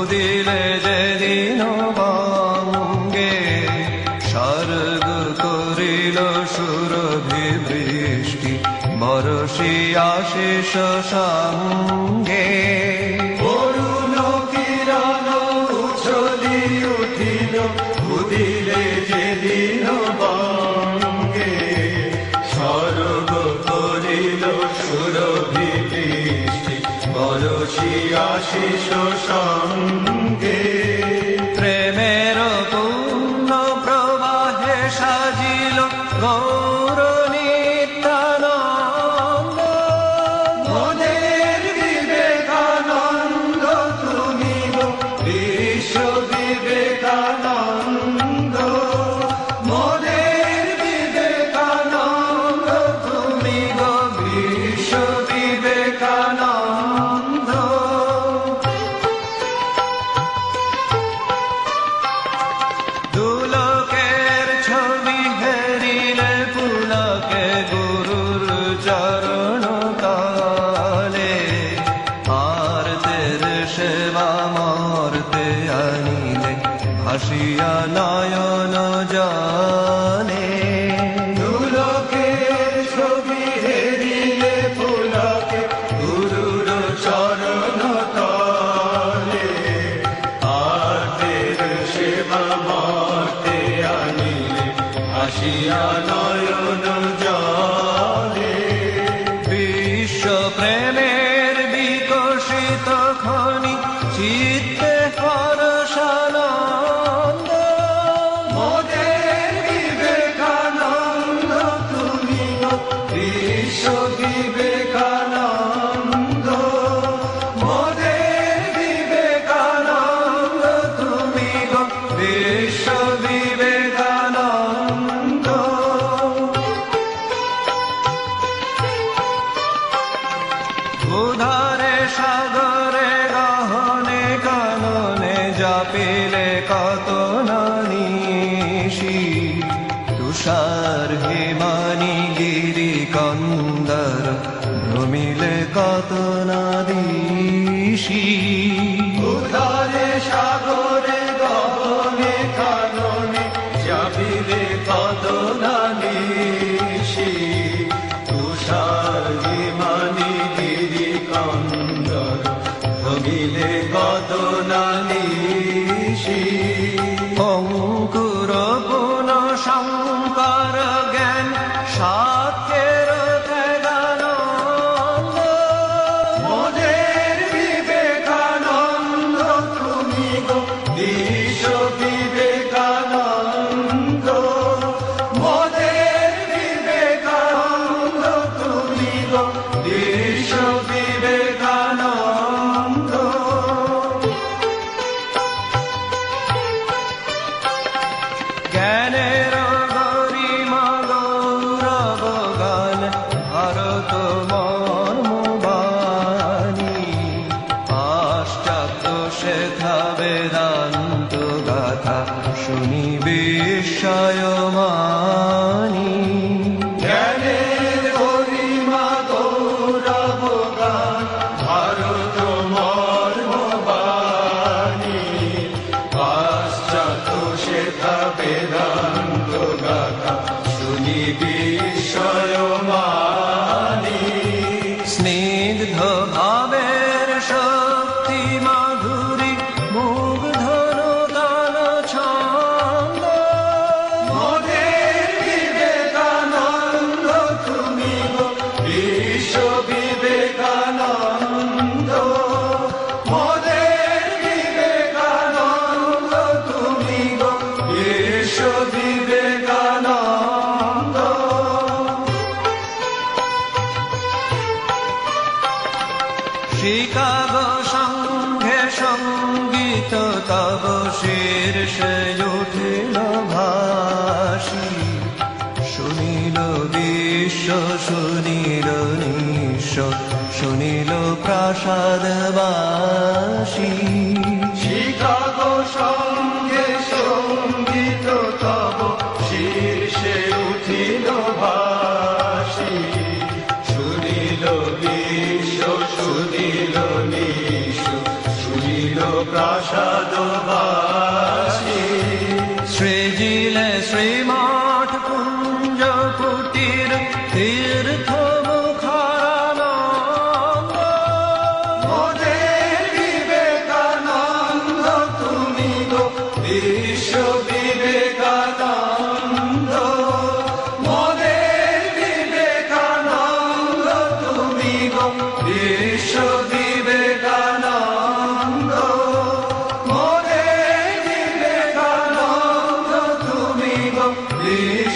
উদিলে যেদিন বঙ্গে স্বর্গ করিল সুরভি বৃষ্টি বরষি আশিস সঙ্গে অরুণ কিরণ উছলি উঠিল উদিলে যেদিন বঙ্গে স্বর্গ করিল সুরভি বৃষ্টি বরষি আশিস সঙ্গে প্রেমের পূর্ণ প্রবাহে সাজিল গৌর নিত্যানন্দ মনের বিবেকানন্দ তুমি গো বিশ্ব বিবেকানন্দ মনের বিবেকানন্দ তুমি গো বিশ্ব বিবেকানন্দ দুলকের ছবি হেরিলে পুলকে গুরুর চরণ তলে আরতের সেবা মর্তে আনিলে ভাসিয়া নয়ন জলে দুলকের ছবি হেরিলে পুলকে গুরুর চরণ তলে আরতের সেবা মর্তে আনিলে আসিয়া নয়ন জলে বিশ্ব প্রেমের বিকশিত খনি চিত্তে হরসানন্দ মনের বিবেকানন্দ তুমি গো বিশ্ব বিবেকানন্দ মনের বিবেকানন্দ তুমি গো বিশ্ব বিবেকানন্দ উধারে সাগরে গহনে কাননে জাপিলে কত নানিশি তুষার হিমানি গিরি কন্দর ভ্রমিলে কত নাদিশি উধারে সাগরে গহনে কাননে যাবিলে কত নানিশি তুষার হিমানি গিরি কন্দর ভ্রমিলে কত নানিশি অঙ্কুর পুন শঙ্কর জ্ঞান সাক্ষের ত্যাগানন্দ মনের বিবেকানন্দ তুমি গো বিশ্ব বিবেকানন্দ মনের বিবেকানন্দ তুমি গো বিশ্ব বিবেকানন্দ জ্ঞানের গরিমা গৌরব গান ভারত মর্মবাণী পাশ্চাত্য শেখা বেদান্ত গাথা শুনি বিস্ময়মানি জ্ঞানের গরিমা গৌরব গান ভারত মর্মবাণী পাশ্চাত্য শেখা বেদান্ত গাথা শুনি বিস্ময়মানি স্নিগ্ধ ভাবের শক্তি মাধুরী মুগ্ধ নূতন ছন্দ মনের বিবেকানন্দ তুমি গো বিশ্ব বিবেকানন্দ মনের বিবেকানন্দ তুমি গো বিশ্ব বিবেকানন্দ শিকাগো সংঘে সঙ্গীত তব শীর্ষে উঠিল ভাসি শুনিল বিশ্ব শুনিল নিঃস্ব শুনিল প্রাসাদবাসী শিকাগো সঙ্গে সঙ্গীত তব শীর্ষে উঠিল ভাসি শুনিল বিশ্ব শুনিল নিঃস্ব শুনিল প্রাসাদবাসী সৃজিলে শ্রীমঠ কুঞ্জ কুটির তীর্থ মুখারানন্দ মোদের বিবেকানন্দ তুমি গো বিশ্ব বিবেকানন্দ মোদের বিবেকানন্দ তুমি গো বিশ্ব বিবেকানন্দ মোদের বিবেকানন্দ তুমি গো বিশ্ব